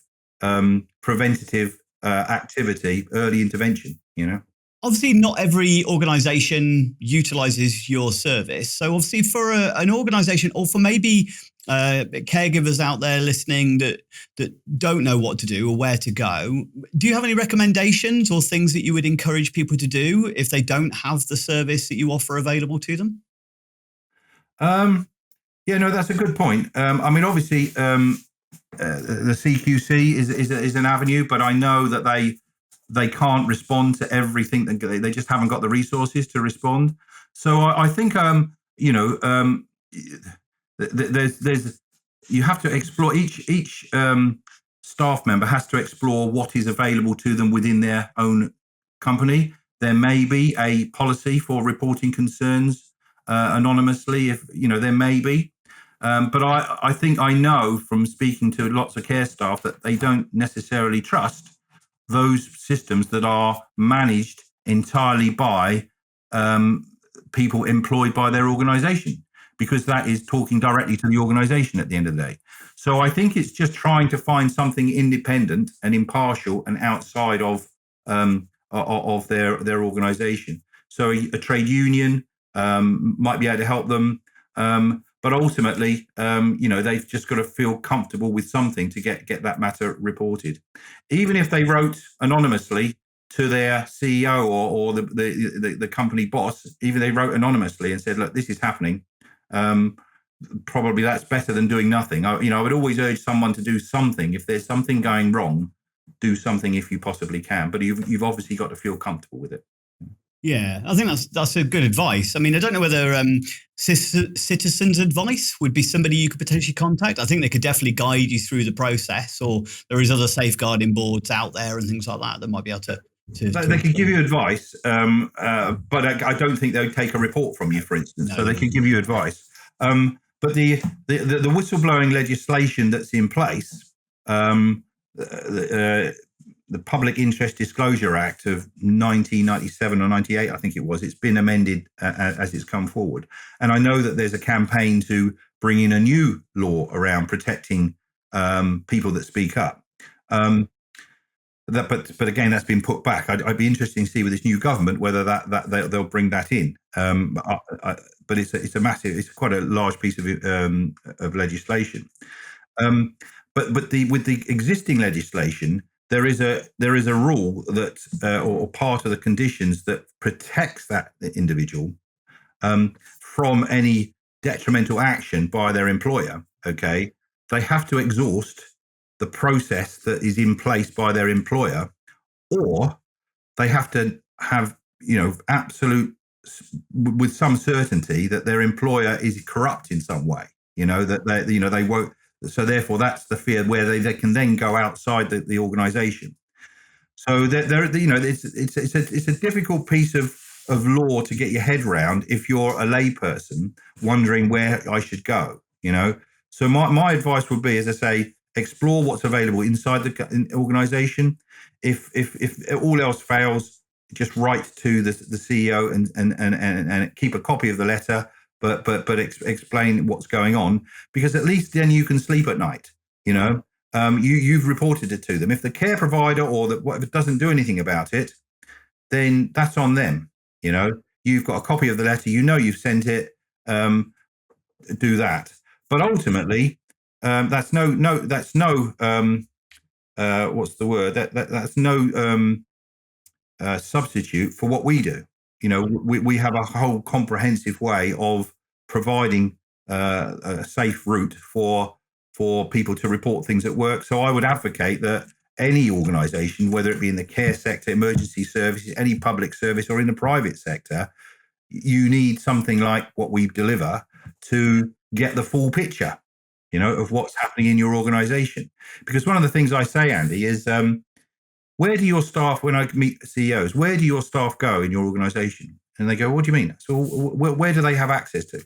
preventative activity, early intervention. Obviously, not every organization utilizes your service. So, obviously, for an organization, or for maybe caregivers out there listening that don't know what to do or where to go, do you have any recommendations or things that you would encourage people to do if they don't have the service that you offer available to them? Yeah, no, that's a good point. I mean, obviously, the CQC is an avenue, but I know that they can't respond to everything. They just haven't got the resources to respond. So I think there's you have to explore each staff member has to explore what is available to them within their own company. There may be a policy for reporting concerns anonymously, if there may be. But I think I know from speaking to lots of care staff that they don't necessarily trust those systems that are managed entirely by people employed by their organization, because that is talking directly to the organization at the end of the day. So I think it's just trying to find something independent and impartial and outside of their organization. So a trade union might be able to help them. But ultimately, they've just got to feel comfortable with something to get that matter reported. Even if they wrote anonymously to their CEO or the company boss, even they wrote anonymously and said, "Look, this is happening." Probably that's better than doing nothing. I would always urge someone to do something. If there's something going wrong, do something if you possibly can. But you've obviously got to feel comfortable with it. Yeah, I think that's a good advice. I mean, I don't know whether citizens' advice would be somebody you could potentially contact. I think they could definitely guide you through the process, or there is other safeguarding boards out there and things like that that might be able to. They could give you advice, but I don't think they would take a report from you, for instance. No. So they could give you advice. But the whistleblowing legislation that's in place, the Public Interest Disclosure Act of 1997 or 98, I think it was, it's been amended as it's come forward. And I know that there's a campaign to bring in a new law around protecting people that speak up. But again, that's been put back. I'd be interested to see with this new government whether that they'll bring that in. But it's quite a large piece of legislation. But with the existing legislation, there is a rule that or part of the conditions that protects that individual from any detrimental action by their employer. Okay, they have to exhaust the process that is in place by their employer, or they have to have absolute with some certainty that their employer is corrupt in some way. That they won't. So therefore, that's the fear where they can then go outside the organisation. So it's a difficult piece of law to get your head around if you're a layperson wondering where I should go. So my advice would be, as I say, explore what's available inside the organisation. If all else fails, just write to the CEO and keep a copy of the letter, but explain what's going on, because at least then you can sleep at night. You've reported it to them. If the care provider or whatever doesn't do anything about it, then that's on them. You've got a copy of the letter. You've sent it. Do that. But ultimately, that's no. What's the word? That's no substitute for what we do. We have a whole comprehensive way of providing a safe route for people to report things at work. So I would advocate that any organization, whether it be in the care sector, emergency services, any public service, or in the private sector, you need something like what we deliver to get the full picture, of what's happening in your organization. Because one of the things I say, Andy, is where do your staff, when I meet CEOs, where do your staff go in your organization? And they go, what do you mean? So where do they have access to?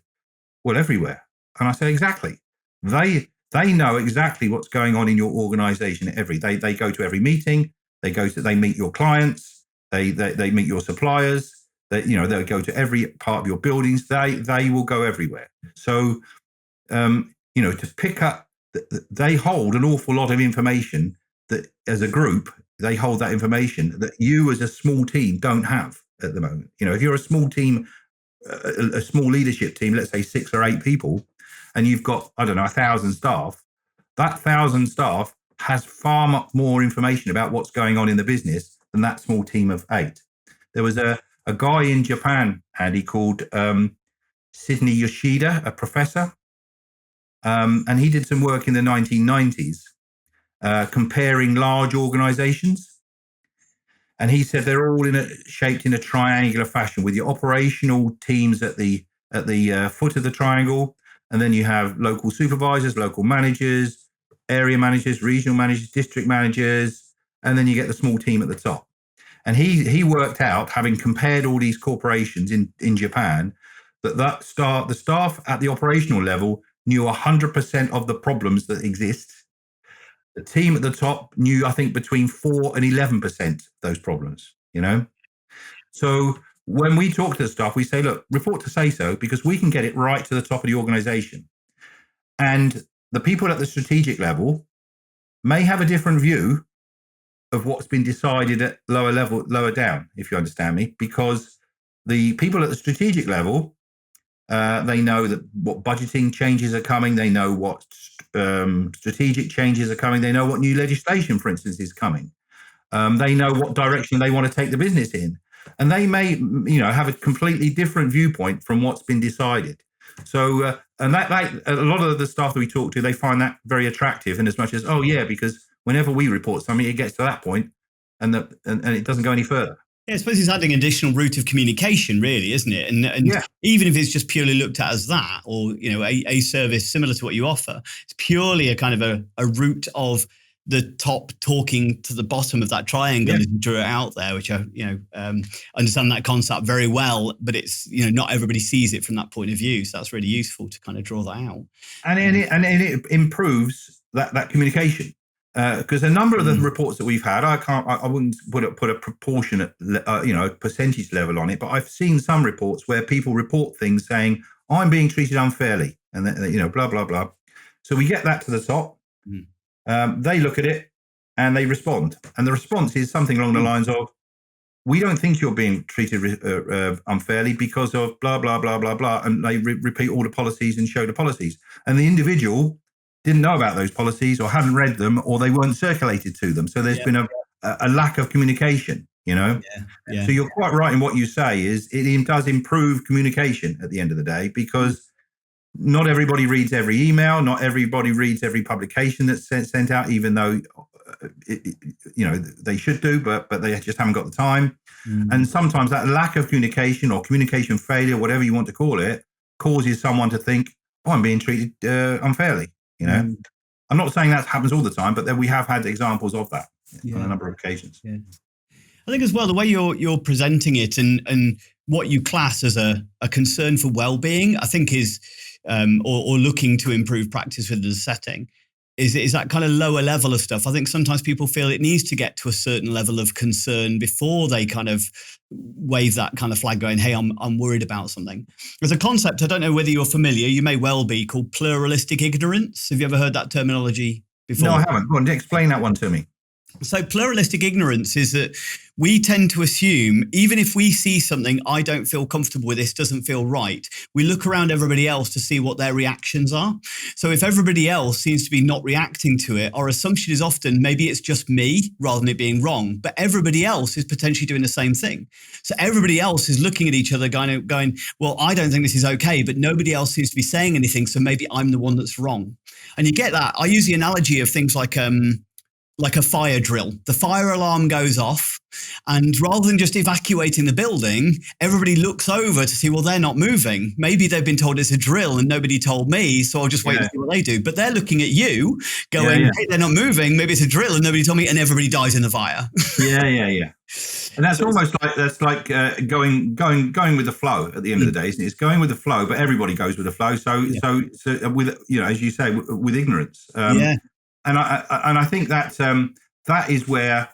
Well, everywhere. And I say, exactly. They know exactly what's going on in your organization they go to every meeting, they meet your clients, they meet your suppliers, they'll go to every part of your buildings, they will go everywhere. So to pick up, they hold an awful lot of information that as a group, they hold that information that you as a small team don't have at the moment. If you're a small team, a small leadership team, let's say 6 or 8 people, and you've got, 1,000 staff, that 1,000 staff has far more information about what's going on in the business than that small team of 8. There was a guy in Japan, Andy, called Sidney Yoshida, a professor, and he did some work in the 1990s comparing large organizations. And he said they're all shaped in a triangular fashion, with your operational teams at the foot of the triangle, and then you have local supervisors, local managers, area managers, regional managers, district managers, and then you get the small team at the top. And he worked out, having compared all these corporations in Japan, that the staff at the operational level knew 100% of the problems that exist. The team at the top knew, I think, between 4 and 11% of those problems, So when we talk to the staff, we say, look, report to SaySo, because we can get it right to the top of the organization. And the people at the strategic level may have a different view of what's been decided at lower down, if you understand me, because the people at the strategic level, they know that what budgeting changes are coming. They know what strategic changes are coming. They know what new legislation, for instance, is coming. They know what direction they want to take the business in. And they may, have a completely different viewpoint from what's been decided. So, and that a lot of the staff that we talk to, they find that very attractive. And as much as, because whenever we report something, it gets to that point and it doesn't go any further. Yeah, I suppose it's adding additional route of communication, really, isn't it? And even if it's just purely looked at as that, or a service similar to what you offer, it's purely a kind of a route of the top talking to the bottom of that triangle as you drew it out there, which I understand that concept very well, but it's not everybody sees it from that point of view. So that's really useful to kind of draw that out. And it improves that communication. Because a number of the reports that we've had, I wouldn't put a proportionate, percentage level on it, but I've seen some reports where people report things saying, I'm being treated unfairly, and blah, blah, blah. So we get that to the top. They look at it and they respond. And the response is something along the lines of, we don't think you're being treated unfairly because of blah, blah, blah, blah, blah. And they repeat all the policies and show the policies. And the individual didn't know about those policies or hadn't read them, or they weren't circulated to them. So there's been a lack of communication, So you're quite right in what you say, is it does improve communication at the end of the day, because not everybody reads every email, not everybody reads every publication that's sent out, even though they should do, but they just haven't got the time. And sometimes that lack of communication or communication failure, whatever you want to call it, causes someone to think, I'm being treated unfairly. I'm not saying that happens all the time, but then we have had examples of that on a number of occasions. I think as well, the way you're presenting it and what you class as a concern for well-being, I think is, or looking to improve practice within the setting, is that kind of lower level of stuff. I think sometimes people feel it needs to get to a certain level of concern before they kind of wave that kind of flag going, hey, I'm worried about something. There's a concept, I don't know whether you're familiar, you may well be, called pluralistic ignorance. Have you ever heard that terminology before? No, I haven't. Go on, explain that one to me. So pluralistic ignorance is that we tend to assume, even if we see something, I don't feel comfortable with this, doesn't feel right, we look around everybody else to see what their reactions are. So if everybody else seems to be not reacting to it, our assumption is often maybe it's just me rather than it being wrong, but everybody else is potentially doing the same thing. So everybody else is looking at each other going, well, I don't think this is okay, but nobody else seems to be saying anything, so maybe I'm the one that's wrong. And you get that. I use the analogy of things like a fire drill. The fire alarm goes off, and rather than just evacuating the building, everybody looks over to see, well, they're not moving. Maybe they've been told it's a drill and nobody told me, so I'll just wait and see what they do. But they're looking at you going, hey, they're not moving. Maybe it's a drill and nobody told me, and everybody dies in the fire. And that's almost like going with the flow at the end of the day, isn't it? It's going with the flow, but everybody goes with the flow. So with, as you say, with ignorance. And I think that that is where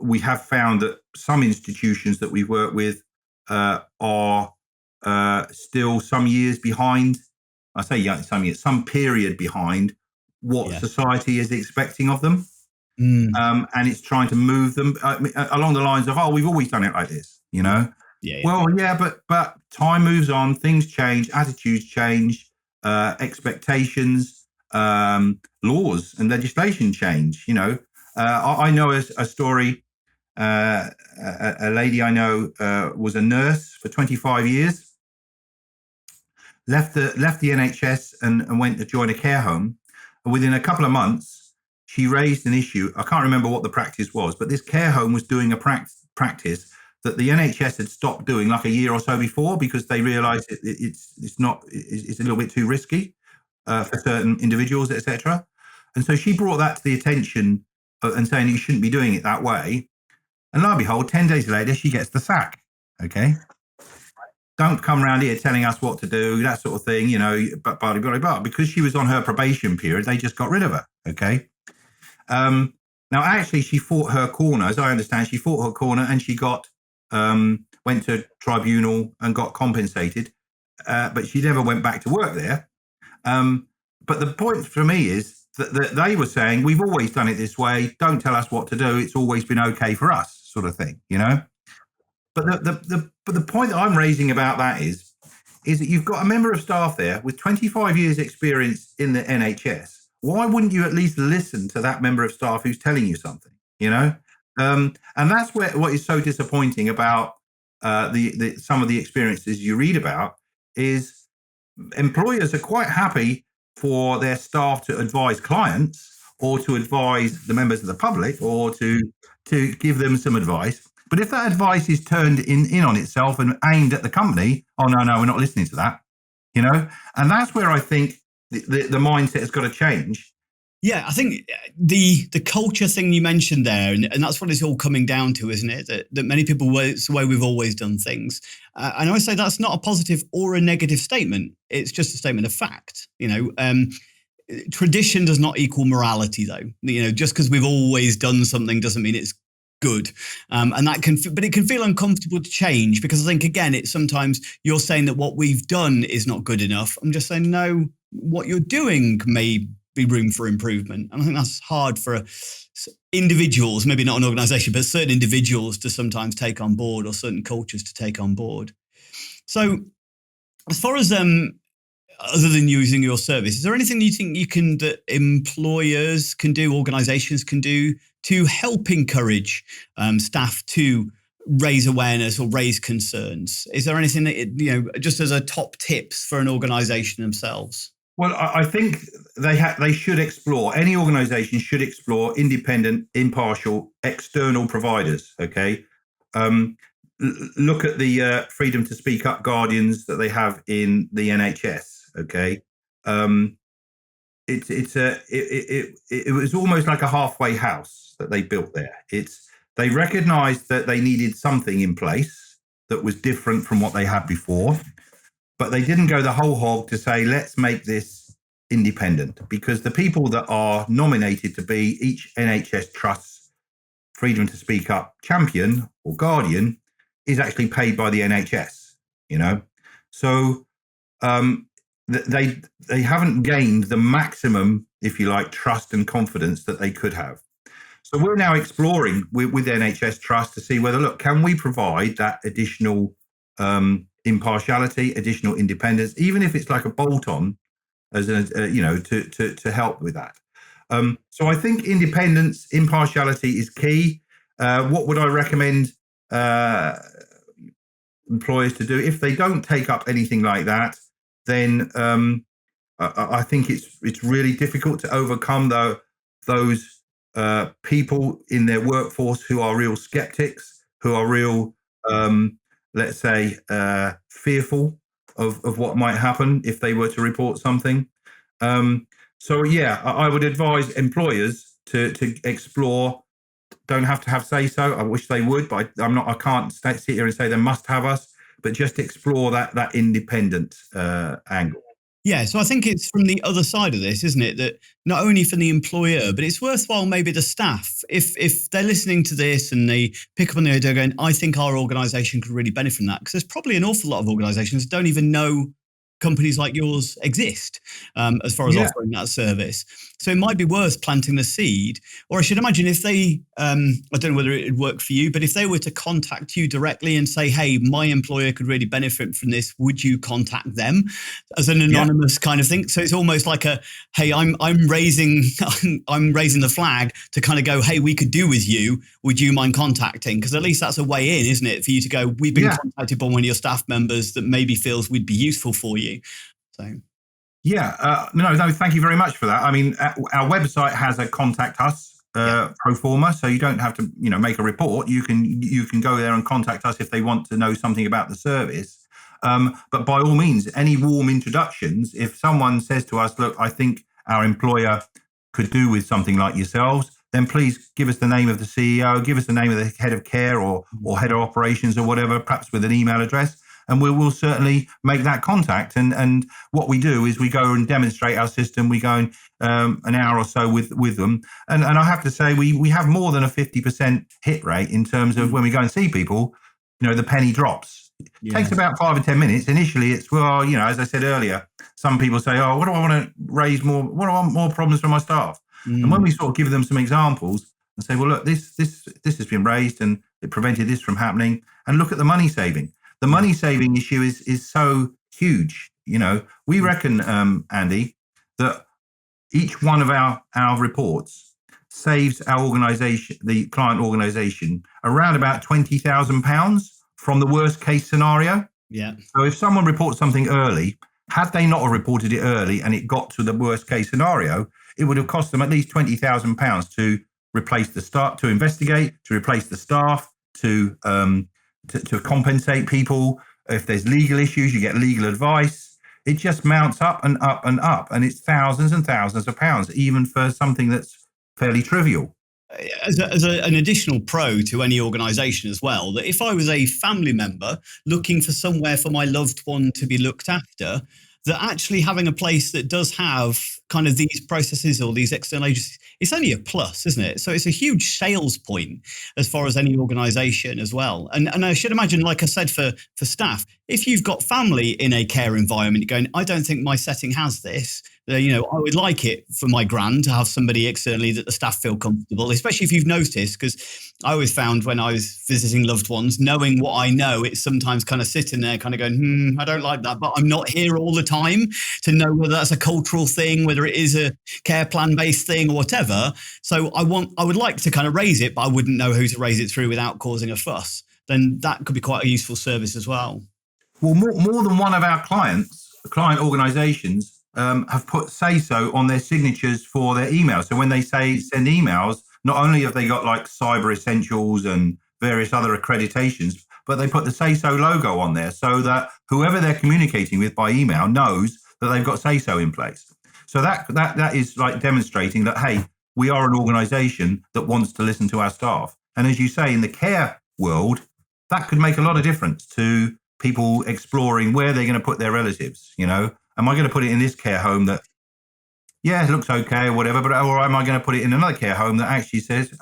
we have found that some institutions that we've worked with are still some years behind. I say some years, some period behind what society is expecting of them, and it's trying to move them along the lines of, we've always done it like this, but time moves on, things change, attitudes change, expectations. Laws and legislation change. I know a story. A lady I know was a nurse for 25 years. Left the NHS and went to join a care home. And within a couple of months, she raised an issue. I can't remember what the practice was, but this care home was doing a practice that the NHS had stopped doing like a year or so before because they realised it's a little bit too risky. For certain individuals, etc. And so she brought that to the attention and saying you shouldn't be doing it that way. And lo and behold, 10 days later, she gets the sack. Okay. Don't come around here telling us what to do, that sort of thing, but because she was on her probation period, they just got rid of her. Okay. Now, actually, she fought her corner, as I understand, she fought her corner and she went to tribunal and got compensated, but she never went back to work there. But the point for me is that they were saying, we've always done it this way. Don't tell us what to do. It's always been okay for us, sort of thing, But the point that I'm raising about that is that you've got a member of staff there with 25 years experience in the NHS. Why wouldn't you at least listen to that member of staff who's telling you something, And that's what is so disappointing about some of the experiences you read about is employers are quite happy for their staff to advise clients or to advise the members of the public or to give them some advice. But if that advice is turned in on itself and aimed at the company, no, we're not listening to that, And that's where I think the mindset has got to change. Yeah, I think the culture thing you mentioned there, and that's what it's all coming down to, isn't it? That many people, it's the way we've always done things. And I say that's not a positive or a negative statement. It's just a statement of fact. Tradition does not equal morality, though. Just because we've always done something doesn't mean it's good. And that but it can feel uncomfortable to change because I think, again, it's sometimes you're saying that what we've done is not good enough. I'm just saying, no, what you're doing may be room for improvement. And I think that's hard for individuals, maybe not an organization, but certain individuals to sometimes take on board or certain cultures to take on board. So as far as other than using your service, is there anything you think that employers can do, organizations can do to help encourage staff to raise awareness or raise concerns? Is there anything that, just as a top tips for an organization themselves? Well, I think they should explore, any organization should explore independent, impartial, external providers, okay? Look at the freedom to speak up guardians that they have in the NHS, okay? It was almost like a halfway house that they built there. They recognized that they needed something in place that was different from what they had before. But they didn't go the whole hog to say, let's make this independent, because the people that are nominated to be each NHS Trust's freedom to speak up champion or guardian is actually paid by the NHS, So they haven't gained the maximum, if you like, trust and confidence that they could have. So we're now exploring with NHS Trust to see whether, look, can we provide that additional impartiality, additional independence, even if it's like a bolt-on, as to help with that. So I think independence, impartiality is key. What would I recommend employers to do if they don't take up anything like that? Then I think it's really difficult to overcome those people in their workforce who are real skeptics, who are real, let's say, fearful of what might happen if they were to report something. So yeah, I would advise employers to explore. Don't have to have SaySo. I wish they would, but I can't sit here and say they must have us. But just explore that independent angle. Yeah, so I think it's from the other side of this, isn't it? That not only for the employer, but it's worthwhile maybe the staff. If they're listening to this and they pick up on the idea going, I think our organisation could really benefit from that. Because there's probably an awful lot of organisations that don't even know companies like yours exist as far as offering that service. So it might be worth planting the seed. Or I should imagine if they, I don't know whether it would work for you, but if they were to contact you directly and say, hey, my employer could really benefit from this, would you contact them as an anonymous kind of thing? So it's almost like a, hey, I'm raising the flag to kind of go, hey, we could do with you. Would you mind contacting? Because at least that's a way in, isn't it? For you to go, we've been contacted by one of your staff members that maybe feels we'd be useful for you. So. No, thank you very much for that. I mean, our website has a contact us pro forma, so you don't have to, make a report. You can go there and contact us if they want to know something about the service. But by all means, any warm introductions. If someone says to us, look, I think our employer could do with something like yourselves, then please give us the name of the CEO, give us the name of the head of care or head of operations or whatever, perhaps with an email address. And we'll certainly make that contact. And what we do is we go and demonstrate our system. We go in an hour or so with them. And I have to say, we have more than a 50% hit rate in terms of when we go and see people, the penny drops. It takes about 5 or 10 minutes. Initially, it's, well, as I said earlier, some people say, oh, what do I want to raise more? What do I want more problems from my staff? And when we sort of give them some examples and say, well, look, this has been raised and it prevented this from happening. And look at the money saving. The money saving issue is so huge. We reckon, Andy, that each one of our reports saves our organisation, the client organisation, around about £20,000 from the worst case scenario. Yeah. So if someone reports something early, had they not reported it early and it got to the worst case scenario, it would have cost them at least £20,000 to replace the staff, to investigate, to replace the staff, to compensate people. If there's legal issues, you get legal advice. It just mounts up and up and up. And it's thousands and thousands of pounds, even for something that's fairly trivial. As an additional pro to any organisation as well, that if I was a family member looking for somewhere for my loved one to be looked after, that actually having a place that does have kind of these processes or these external agencies, it's only a plus, isn't it? So it's a huge sales point as far as any organisation as well. And I should imagine, like I said, for staff, if you've got family in a care environment going, I don't think my setting has this, I would like it for my gran to have somebody externally that the staff feel comfortable, especially if you've noticed, because I always found when I was visiting loved ones, knowing what I know, it's sometimes kind of sitting there kind of going, I don't like that, but I'm not here all the time to know whether that's a cultural thing, whether it is a care plan based thing or whatever. So I would like to kind of raise it, but I wouldn't know who to raise it through without causing a fuss. Then that could be quite a useful service as well. Well, more than one of our client organisations have put SaySo on their signatures for their emails. So when they say send emails, not only have they got like Cyber Essentials and various other accreditations, but they put the SaySo logo on there so that whoever they're communicating with by email knows that they've got SaySo in place. So that is like demonstrating that, hey, we are an organisation that wants to listen to our staff. And as you say, in the care world, that could make a lot of difference to people exploring where they're going to put their relatives. Am I going to put it in this care home that, it looks okay or whatever, or am I going to put it in another care home that actually says,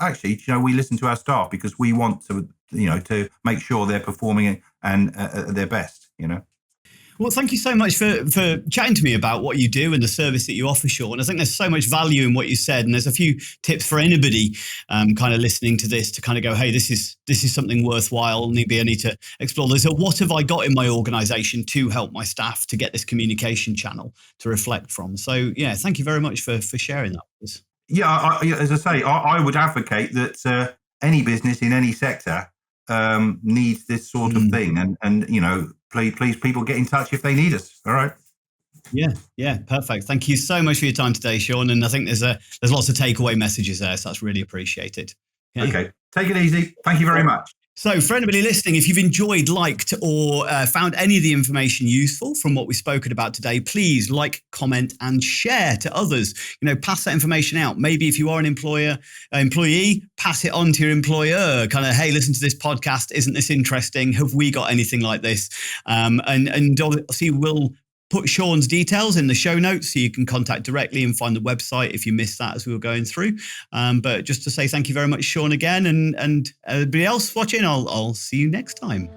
we listen to our staff because we want to, to make sure they're performing and their best, Well, thank you so much for chatting to me about what you do and the service that you offer, Sean. I think there's so much value in what you said, and there's a few tips for anybody kind of listening to this to kind of go, hey, this is something worthwhile. Maybe I need to explore this. Or what have I got in my organization to help my staff to get this communication channel to reflect from? So, yeah, thank you very much for sharing that with us. Yeah, as I say, I would advocate that any business in any sector needs this sort of thing, and please, people get in touch if they need us. All right. Yeah, perfect. Thank you so much for your time today, Sean. And I think there's lots of takeaway messages there, so that's really appreciated. Okay, take it easy. Thank you very much. So for anybody listening, if you've enjoyed, liked, or found any of the information useful from what we've spoken about today, please like, comment, and share to others. Pass that information out. Maybe if you are an employee, pass it on to your employer. Kind of, hey, listen to this podcast. Isn't this interesting? Have we got anything like this? And obviously we'll put Sean's details in the show notes so you can contact directly and find the website if you missed that as we were going through. But just to say thank you very much, Sean, again, and everybody else watching, I'll see you next time.